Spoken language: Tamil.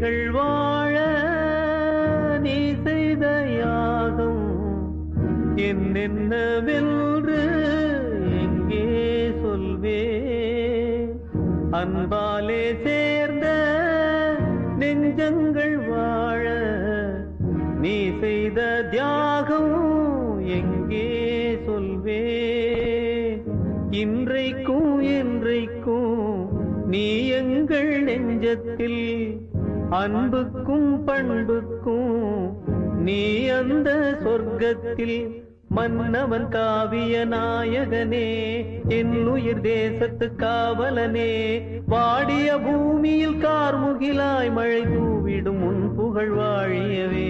நெஞ்சங்கள் வாழ நீ செய்த யாகம் என்னென்னவென்று எங்கே சொல்வே அன்பாலே சேர்ந்த நெஞ்சங்கள் வாழ நீ செய்த தியாகம் எங்கே சொல்வே இன்றைக்கும் என்றைக்கும் நீ எங்கள் நெஞ்சத்தில் அன்புக்கும் பண்புக்கும் நீ அந்த சொர்க்கத்தில் மன்னவன் காவிய நாயகனே என் உயிர் தேசத்து காவலனே வாடிய பூமியில் கார்முகிலாய் மழை தூவிடும் உன் புகழ் வாழியவே